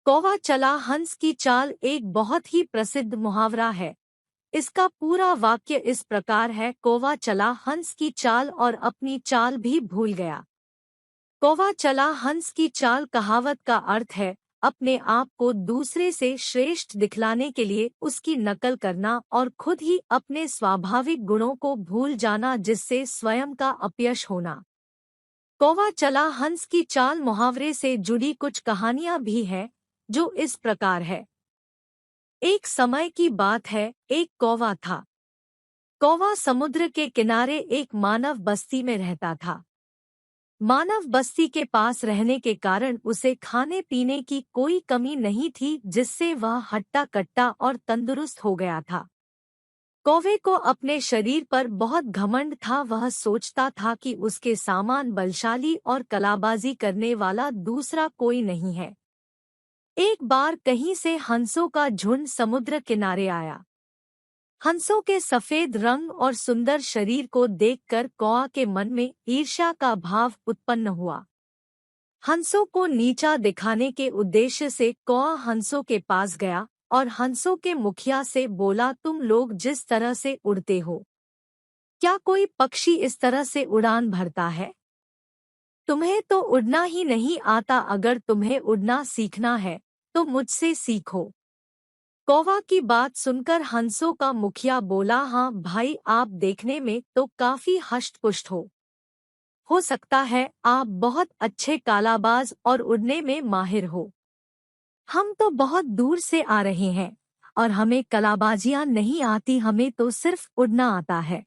कौवा चला हंस की चाल एक बहुत ही प्रसिद्ध मुहावरा है। इसका पूरा वाक्य इस प्रकार है, कौवा चला हंस की चाल और अपनी चाल भी भूल गया। कौवा चला हंस की चाल कहावत का अर्थ है अपने आप को दूसरे से श्रेष्ठ दिखलाने के लिए उसकी नकल करना और खुद ही अपने स्वाभाविक गुणों को भूल जाना, जिससे स्वयं का अपयश होना। कौवा चला हंस की चाल मुहावरे से जुड़ी कुछ कहानियां भी हैं, जो इस प्रकार है। एक समय की बात है, एक कौवा था। कौवा समुद्र के किनारे एक मानव बस्ती में रहता था। मानव बस्ती के पास रहने के कारण उसे खाने पीने की कोई कमी नहीं थी, जिससे वह हट्टा कट्टा और तंदुरुस्त हो गया था। कौवे को अपने शरीर पर बहुत घमंड था। वह सोचता था कि उसके समान बलशाली और कलाबाजी करने वाला दूसरा कोई नहीं है। एक बार कहीं से हंसों का झुंड समुद्र किनारे आया। हंसों के सफेद रंग और सुंदर शरीर को देखकर कौवा के मन में ईर्ष्या का भाव उत्पन्न हुआ। हंसों को नीचा दिखाने के उद्देश्य से कौवा हंसों के पास गया और हंसों के मुखिया से बोला, तुम लोग जिस तरह से उड़ते हो, क्या कोई पक्षी इस तरह से उड़ान भरता है? तुम्हें तो उड़ना ही नहीं आता। अगर तुम्हें उड़ना सीखना है तो मुझसे सीखो। कौवा की बात सुनकर हंसों का मुखिया बोला, हाँ भाई, आप देखने में तो काफी हष्ट-पुष्ट हो सकता है आप बहुत अच्छे कालाबाज और उड़ने में माहिर हो। हम तो बहुत दूर से आ रहे हैं और हमें कलाबाजियां नहीं आती, हमें तो सिर्फ उड़ना आता है।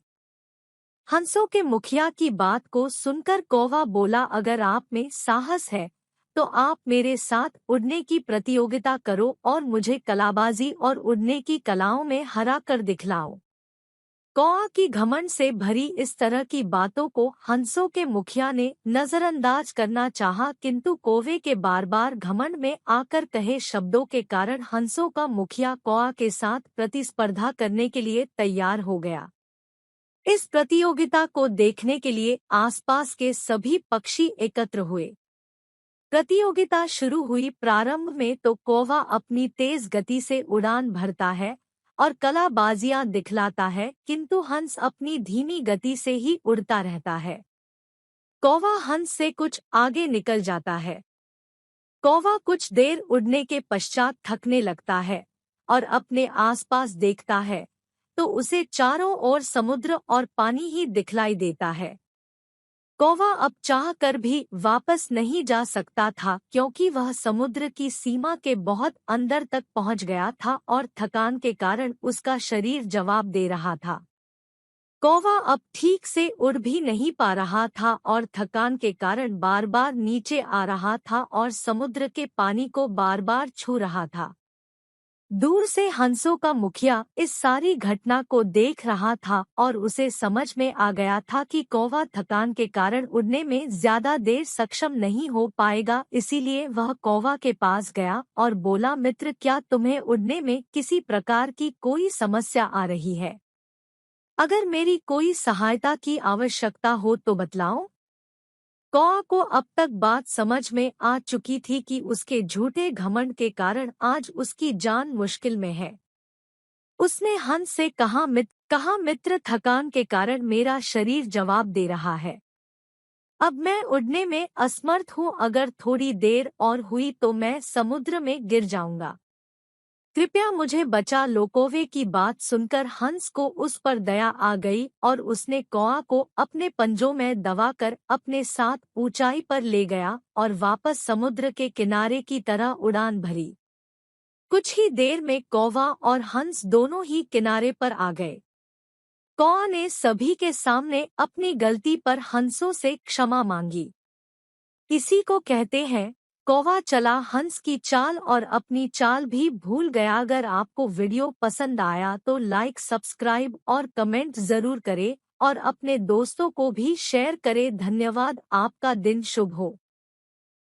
हंसों के मुखिया की बात को सुनकर कौवा बोला, अगर आप में साहस है तो आप मेरे साथ उड़ने की प्रतियोगिता करो और मुझे कलाबाजी और उड़ने की कलाओं में हरा कर दिखलाओ। कौवा की घमंड से भरी इस तरह की बातों को हंसों के मुखिया ने नजरअंदाज करना चाहा, किंतु कौवे के बार बार घमंड में आकर कहे शब्दों के कारण हंसों का मुखिया कौवा के साथ प्रतिस्पर्धा करने के लिए तैयार हो गया। इस प्रतियोगिता को देखने के लिए आसपास के सभी पक्षी एकत्र हुए। प्रतियोगिता शुरू हुई। प्रारंभ में तो कौवा अपनी तेज गति से उड़ान भरता है और कलाबाजियां दिखलाता है, किंतु हंस अपनी धीमी गति से ही उड़ता रहता है। कौवा हंस से कुछ आगे निकल जाता है। कौवा कुछ देर उड़ने के पश्चात थकने लगता है और अपने आसपास देखता है तो उसे चारों ओर समुद्र और पानी ही दिखलाई देता है। कौवा अब चाह कर भी वापस नहीं जा सकता था, क्योंकि वह समुद्र की सीमा के बहुत अंदर तक पहुंच गया था और थकान के कारण उसका शरीर जवाब दे रहा था। कौवा अब ठीक से उड़ भी नहीं पा रहा था और थकान के कारण बार बार नीचे आ रहा था और समुद्र के पानी को बार बार छू रहा था। दूर से हंसों का मुखिया इस सारी घटना को देख रहा था और उसे समझ में आ गया था कि कौवा थकान के कारण उड़ने में ज्यादा देर सक्षम नहीं हो पाएगा। इसीलिए वह कौवा के पास गया और बोला, मित्र, क्या तुम्हें उड़ने में किसी प्रकार की कोई समस्या आ रही है? अगर मेरी कोई सहायता की आवश्यकता हो तो बतलाओ। कौवा को अब तक बात समझ में आ चुकी थी कि उसके झूठे घमंड के कारण आज उसकी जान मुश्किल में है। उसने हंस से कहा, मित्र, थकान के कारण मेरा शरीर जवाब दे रहा है। अब मैं उड़ने में असमर्थ हूँ। अगर थोड़ी देर और हुई तो मैं समुद्र में गिर जाऊंगा। कृपया मुझे बचा लो। कौवे की बात सुनकर हंस को उस पर दया आ गई और उसने कौवा को अपने पंजों में दबाकर अपने साथ ऊंचाई पर ले गया और वापस समुद्र के किनारे की तरह उड़ान भरी। कुछ ही देर में कौवा और हंस दोनों ही किनारे पर आ गए। कौवा ने सभी के सामने अपनी गलती पर हंसों से क्षमा मांगी। इसी को कहते हैं, कौवा चला हंस की चाल और अपनी चाल भी भूल गया। अगर आपको वीडियो पसंद आया तो लाइक, सब्सक्राइब और कमेंट जरूर करें और अपने दोस्तों को भी शेयर करें। धन्यवाद। आपका दिन शुभ हो।